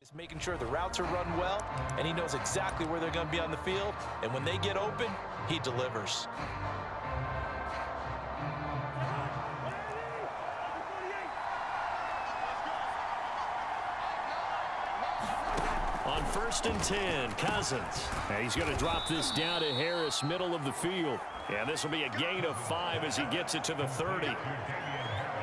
Just making sure the routes are run well, and he knows exactly where they're going to be on the field. And when they get open, he delivers. On 1st and 10, Cousins. And he's going to drop this down to Harris, middle of the field. And this will be a gain of 5 as he gets it to the 30.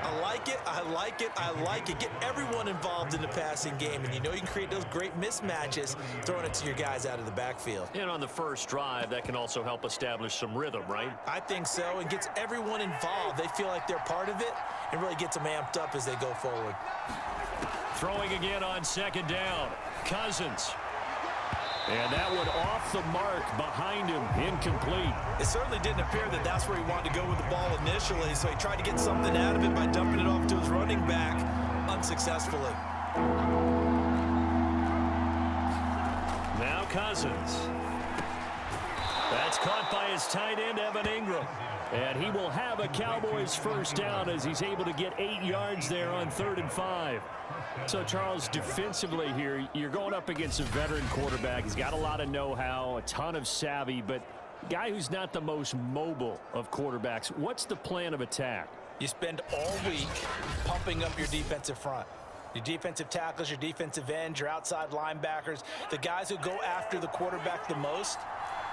I like it, I like it, I like it. Get everyone involved in the passing game, and you know you can create those great mismatches throwing it to your guys out of the backfield. And on the first drive, that can also help establish some rhythm, right? I think so. It gets everyone involved. They feel like they're part of it and really gets them amped up as they go forward. Throwing again on 2nd down. Cousins. And that one off the mark behind him, incomplete. It certainly didn't appear that that's where he wanted to go with the ball initially, so he tried to get something out of it by dumping it off to his running back unsuccessfully. Now Cousins. That's caught by his tight end, Evan Ingram. And he will have a Cowboys first down as he's able to get 8 yards there on 3rd and 5. So, Charles, defensively here, you're going up against a veteran quarterback. He's got a lot of know-how, a ton of savvy, but guy who's not the most mobile of quarterbacks. What's the plan of attack? You spend all week pumping up your defensive front. Your defensive tackles, your defensive ends, your outside linebackers, the guys who go after the quarterback the most,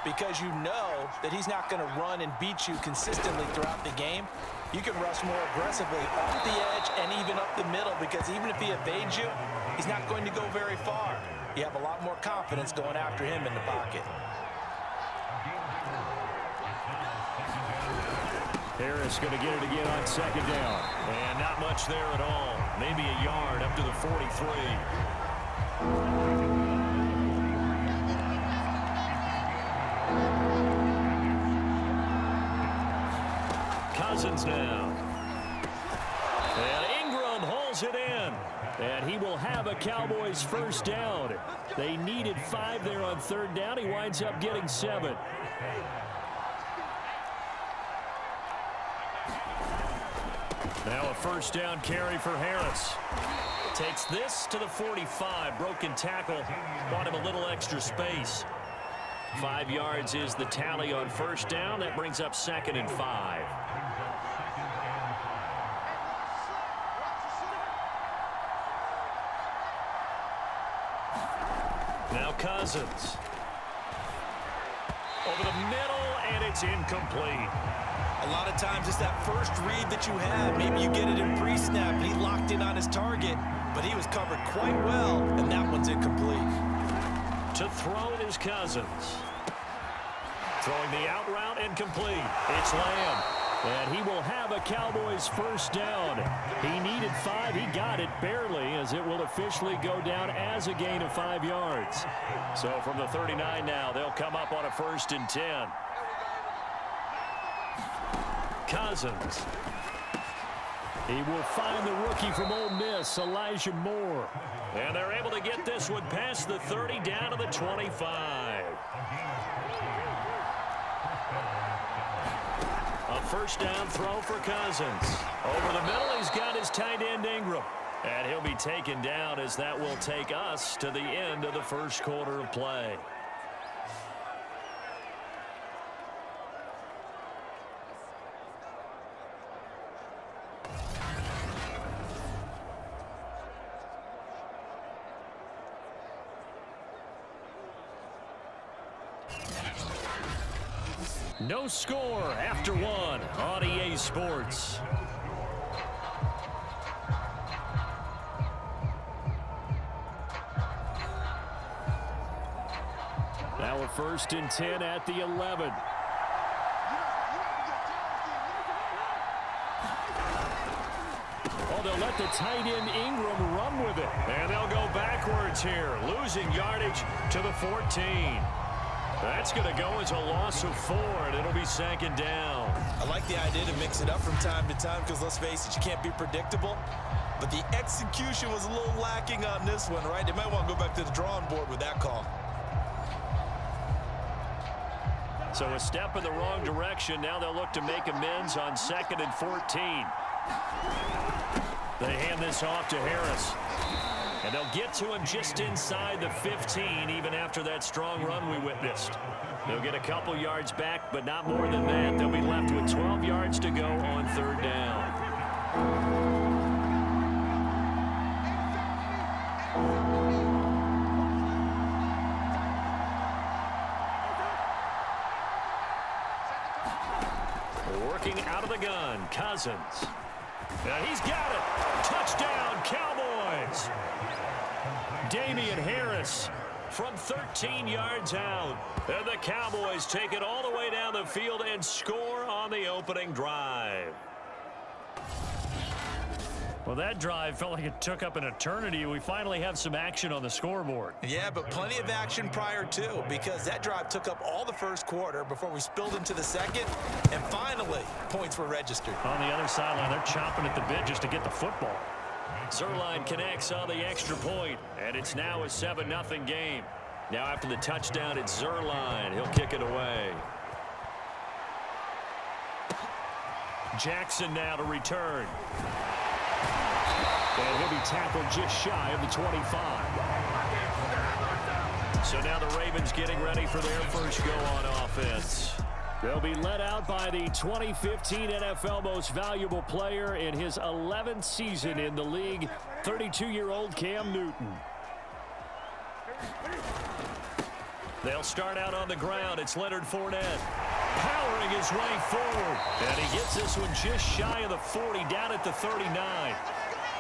because you know that he's not going to run and beat you consistently throughout the game. You can rush more aggressively off the edge and even up the middle, because even if he evades you, he's not going to go very far. You have a lot more confidence going after him in the pocket. Harris going to get it again on 2nd down. And not much there at all. Maybe a yard up to the 43. Cousins now. And Ingram hauls it in. And he will have a Cowboys first down. They needed 5 there on 3rd down. He winds up getting 7. Now a first down carry for Harris. Takes this to the 45. Broken tackle. Bought him a little extra space. 5 yards is the tally on first down. That brings up 2nd and 5. Now Cousins. Over the middle, and it's incomplete. A lot of times it's that first read that you have. Maybe you get it in pre-snap, and he locked in on his target, but he was covered quite well, and that one's incomplete. To throw it is Cousins. Throwing the out route, incomplete. It's Lamb. And he will have a Cowboys first down. He needed 5. He got it barely, as it will officially go down as a gain of 5 yards. So from the 39 now, they'll come up on a 1st and 10. Cousins. He will find the rookie from Ole Miss, Elijah Moore. And they're able to get this one past the 30 down to the 25. A first down throw for Cousins. Over the middle, he's got his tight end Ingram. And he'll be taken down, as that will take us to the end of the first quarter of play. No score after 1 on EA Sports. Now a 1st and 10 at the 11. Oh, they'll let the tight end Ingram run with it. And they'll go backwards here, losing yardage to the 14. That's going to go as a loss of 4, and it'll be 2nd down. I like the idea to mix it up from time to time, because let's face it, you can't be predictable. But the execution was a little lacking on this one, right? They might want to go back to the drawing board with that call. So a step in the wrong direction. Now they'll look to make amends on 2nd and 14. They hand this off to Harris. And they'll get to him just inside the 15, even after that strong run we witnessed. They'll get a couple yards back, but not more than that. They'll be left with 12 yards to go on third down. Working out of the gun, Cousins. And he's got it. Touchdown, Cowboys. Damian Harris from 13 yards out. And the Cowboys take it all the way down the field and score on the opening drive. Well, that drive felt like it took up an eternity. We finally have some action on the scoreboard. Yeah, but plenty of action prior to, because that drive took up all the first quarter before we spilled into the second, and finally, points were registered. On the other sideline, they're chomping at the bit just to get the football. Zuerlein connects on the extra point, and it's now a 7-0 game. Now after the touchdown, it's Zuerlein. He'll kick it away. Jackson now to return. And he'll be tackled just shy of the 25. So now the Ravens getting ready for their first go on offense. They'll be led out by the 2015 NFL Most Valuable Player in his 11th season in the league, 32-year-old Cam Newton. They'll start out on the ground. It's Leonard Fournette powering his way forward. And he gets this one just shy of the 40, down at the 39.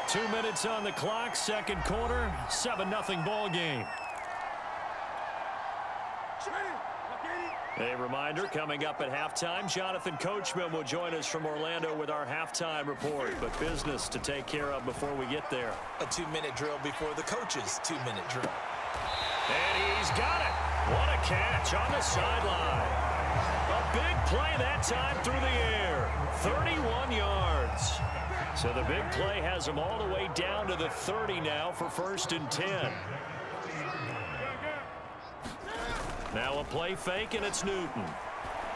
2 minutes on the clock, second quarter, 7-0 ball game. A reminder, coming up at halftime, Jonathan Coachman will join us from Orlando with our halftime report. But business to take care of before we get there. A 2-minute drill before the coach's 2-minute drill. And he's got it. What a catch on the sideline. A big play that time through the air. 31 yards. So the big play has him all the way down to the 30 now for 1st and 10. Now a play fake, and it's Newton.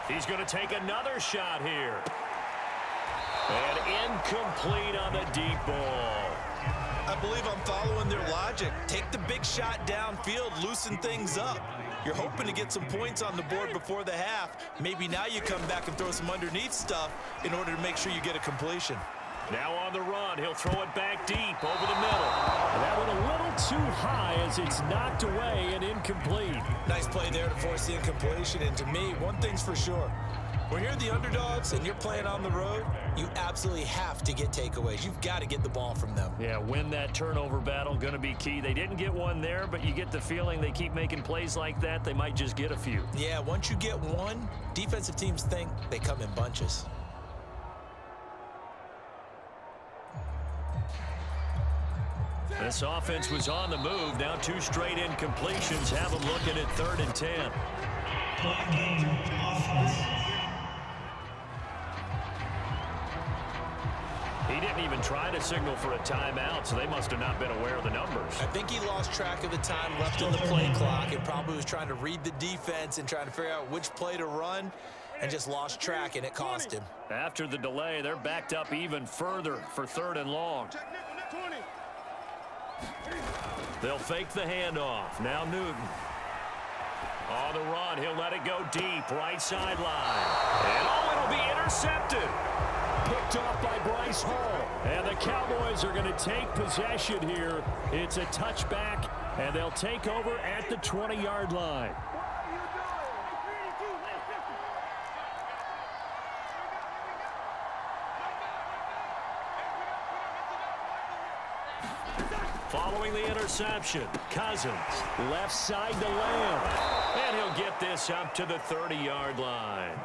He's going to take another shot here. And incomplete on the deep ball. I believe I'm following their logic. Take the big shot downfield, loosen things up. You're hoping to get some points on the board before the half. Maybe now you come back and throw some underneath stuff in order to make sure you get a completion. Now on the run, he'll throw it back deep over the middle. That one a little too high as it's knocked away and incomplete. Nice play there to force the incompletion. And to me, one thing's for sure. When you're the underdogs and you're playing on the road, you absolutely have to get takeaways. You've got to get the ball from them. Yeah, win that turnover battle, going to be key. They didn't get one there, but you get the feeling they keep making plays like that, they might just get a few. Yeah, once you get one, defensive teams think they come in bunches. This offense was on the move. Now 2 straight incompletions have them looking at 3rd and 10. He didn't even try to signal for a timeout, so they must have not been aware of the numbers. I think he lost track of the time left in the play clock and probably was trying to read the defense and trying to figure out which play to run and just lost track, and it cost him. After the delay, they're backed up even further for 3rd and long. They'll fake the handoff. Now Newton. On the run, he'll let it go deep, right sideline. And it'll be intercepted. Picked off by Bryce Hall. And the Cowboys are going to take possession here. It's a touchback, and they'll take over at the 20-yard line. Following the interception, Cousins, left side to Lamb. And he'll get this up to the 30-yard line.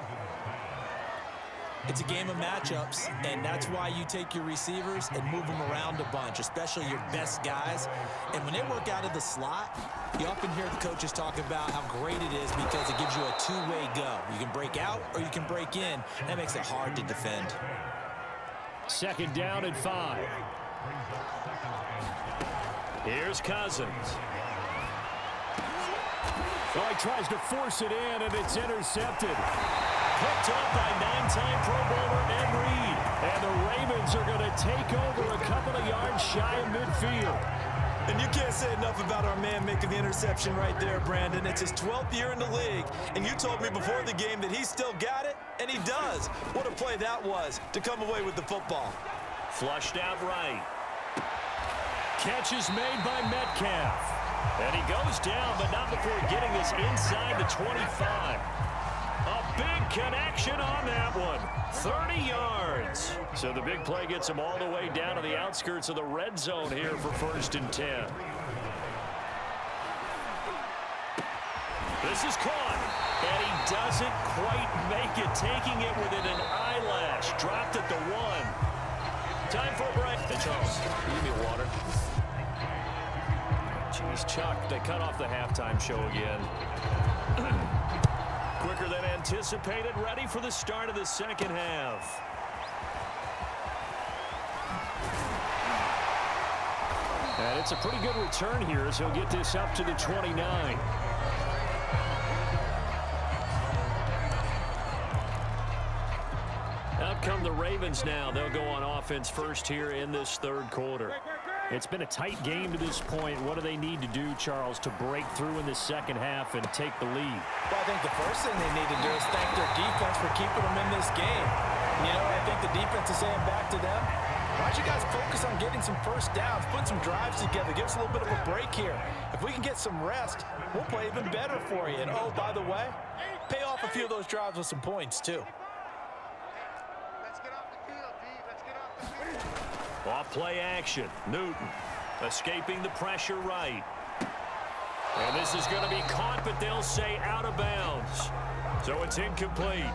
It's a game of matchups, and that's why you take your receivers and move them around a bunch, especially your best guys. And when they work out of the slot, you often hear the coaches talk about how great it is because it gives you a two-way go. You can break out or you can break in. That makes it hard to defend. 2nd down and 5. Here's Cousins. Oh, he tries to force it in, and it's intercepted. Picked up by 9-time Pro Bowler Ed Reed. And the Ravens are going to take over a couple of yards shy of midfield. And you can't say enough about our man making the interception right there, Brandon. It's his 12th year in the league, and you told me before the game that he still got it, and he does. What a play that was to come away with the football. Flushed out right. Catch is made by Metcalf. And he goes down, but not before getting this inside the 25. A big connection on that one. 30 yards. So the big play gets him all the way down to the outskirts of the red zone here for 1st and 10. This is caught. And he doesn't quite make it, taking it within an eyelash. Dropped at the 1. Time for a break. Hey, Charles, give me a water. Jeez, Chuck, they cut off the halftime show again. Quicker than anticipated, ready for the start of the second half. And it's a pretty good return here as he'll get this up to the 29. Out come the Ravens now. They'll go on offense first here in this third quarter. It's been a tight game to this point. What do they need to do, Charles, to break through in the second half and take the lead? Well, I think the first thing they need to do is thank their defense for keeping them in this game. You know, I think the defense is saying back to them, why don't you guys focus on getting some first downs, put some drives together, give us a little bit of a break here. If we can get some rest, we'll play even better for you. And, oh, by the way, pay off a few of those drives with some points, too. Off play action. Newton escaping the pressure right. And this is going to be caught, but they'll say out of bounds. So it's incomplete.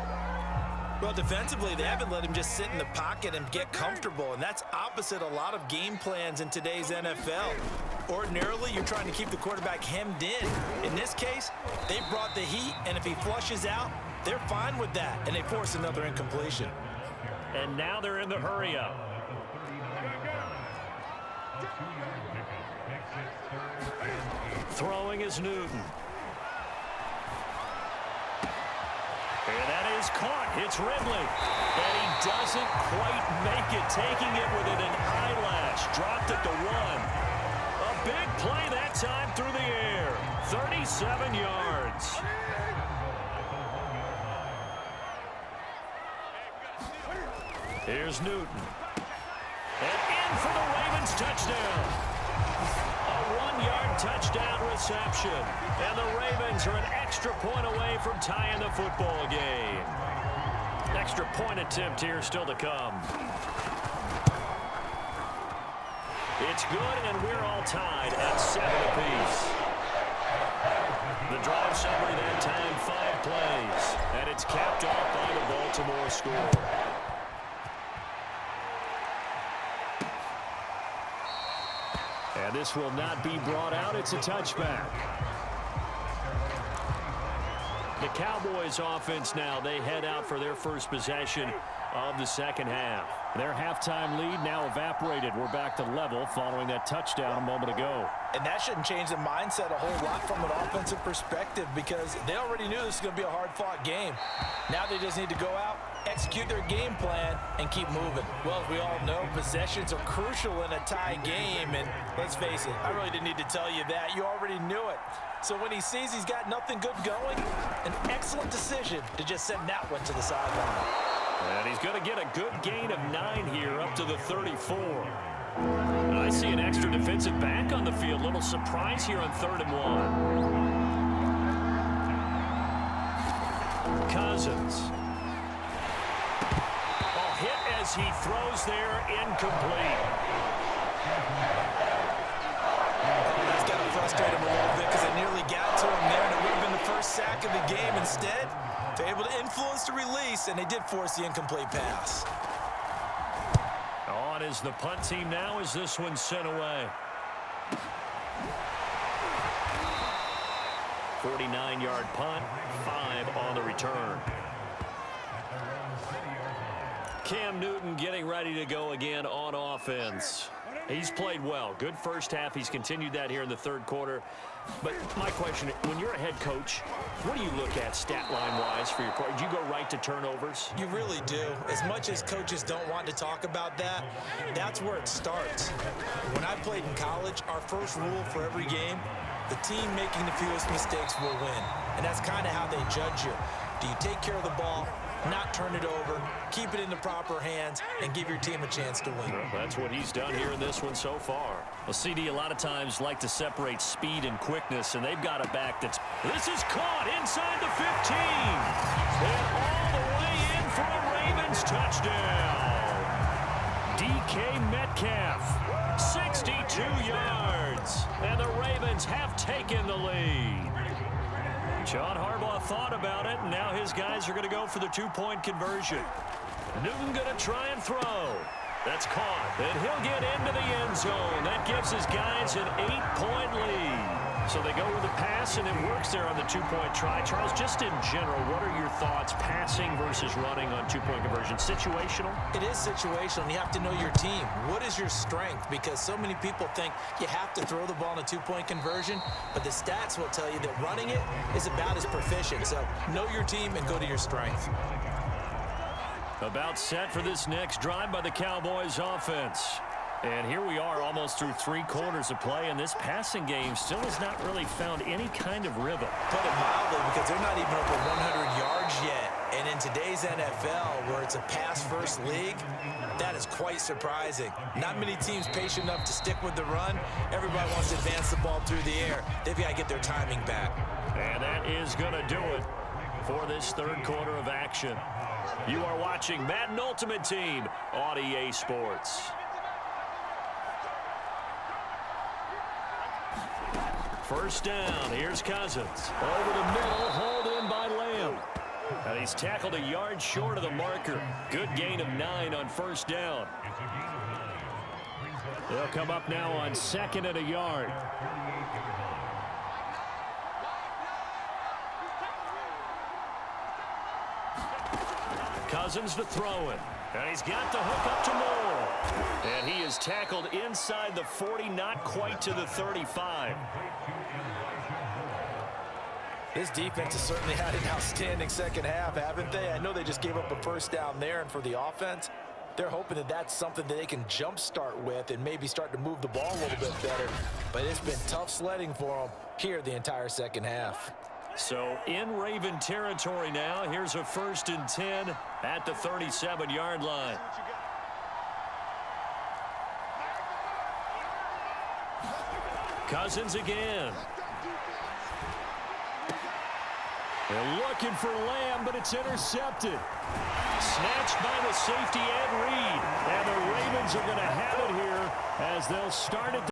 Well, defensively, they haven't let him just sit in the pocket and get comfortable, and that's opposite a lot of game plans in today's NFL. Ordinarily, you're trying to keep the quarterback hemmed in. In this case, they brought the heat, and if he flushes out, they're fine with that, and they force another incompletion. And now they're in the hurry-up. Throwing is Newton. And that is caught. It's Ridley. And he doesn't quite make it, taking it within an eyelash. Dropped at the 1. A big play that time through the air. 37 yards. Here's Newton. And in for the Ravens touchdown. A 1-yard touchdown reception. And the Ravens are an extra point away from tying the football game. Extra point attempt here still to come. It's good, and we're all tied at 7 apiece. The drive summary that time, 5 plays. And it's capped off by the Baltimore score. And this will not be brought out. It's a touchback. The Cowboys offense now, they head out for their first possession of the second half. Their halftime lead now evaporated. We're back to level following that touchdown a moment ago. And that shouldn't change the mindset a whole lot from an offensive perspective because they already knew this was going to be a hard-fought game. Now they just need to go out, execute their game plan, and keep moving. Well, as we all know, possessions are crucial in a tie game, and let's face it, I really didn't need to tell you that. You already knew it. So when he sees he's got nothing good going, an excellent decision to just send that one to the sideline. And he's going to get a good gain of 9 here up to the 34. And I see an extra defensive back on the field. Little surprise here on 3rd and 1. Cousins. Hit as he throws there, incomplete. That's got to frustrate him a little bit because it nearly got to him there, and it would have been the first sack of the game. Instead, they're able to influence the release, and they did force the incomplete pass. On is the punt team now as this one's sent away. 49-yard punt, 5 on the return. Cam Newton getting ready to go again on offense. He's played well. Good first half. He's continued that here in the third quarter. But my question, when you're a head coach, what do you look at stat line-wise for your quarterback? Do you go right to turnovers? You really do. As much as coaches don't want to talk about that, that's where it starts. When I played in college, our first rule for every game, the team making the fewest mistakes will win. And that's kind of how they judge you. Do you take care of the ball, not turn it over, keep it in the proper hands, and give your team a chance to win? Well, that's what he's done here in this one so far. Well, CD, a lot of times like to separate speed and quickness, and they've got a back that's... This is caught inside the 15. And all the way in for a Ravens touchdown. DK Metcalf, 62 yards. And the Ravens have taken the lead. John Harbaugh thought about it, and now his guys are going to go for the two-point conversion. Newton going to try and throw. That's caught, and he'll get into the end zone. That gives his guys an 8-point lead. So they go with the pass, and it works there on the two-point try. Charles, just in general, what are your thoughts passing versus running on two-point conversion? Situational? It is situational, and you have to know your team. What is your strength? Because so many people think you have to throw the ball in a two-point conversion, but the stats will tell you that running it is about as proficient. So know your team and go to your strength. About set for this next drive by the Cowboys offense. And here we are almost through 3 quarters of play, and this passing game still has not really found any kind of rhythm. Put it mildly, because they're not even over 100 yards yet. And in today's NFL, where it's a pass-first league, that is quite surprising. Not many teams patient enough to stick with the run. Everybody wants to advance the ball through the air. They've got to get their timing back. And that is going to do it for this third quarter of action. You are watching Madden Ultimate Team on EA Sports. First down, here's Cousins. Over the middle, hauled in by Lamb. And he's tackled a yard short of the marker. Good gain of 9 on first down. They'll come up now on 2nd and a yard. Cousins to throw it. And he's got the hook up to Moore. And he is tackled inside the 40, not quite to the 35. This defense has certainly had an outstanding second half, haven't they? I know they just gave up a first down there, and for the offense, they're hoping that that's something that they can jumpstart with and maybe start to move the ball a little bit better. But it's been tough sledding for them here the entire second half. So in Raven territory now, here's a 1st and 10 at the 37-yard line. Cousins again. They're looking for Lamb, but it's intercepted. Snatched by the safety Ed Reed. And the Ravens are going to have it here as they'll start it.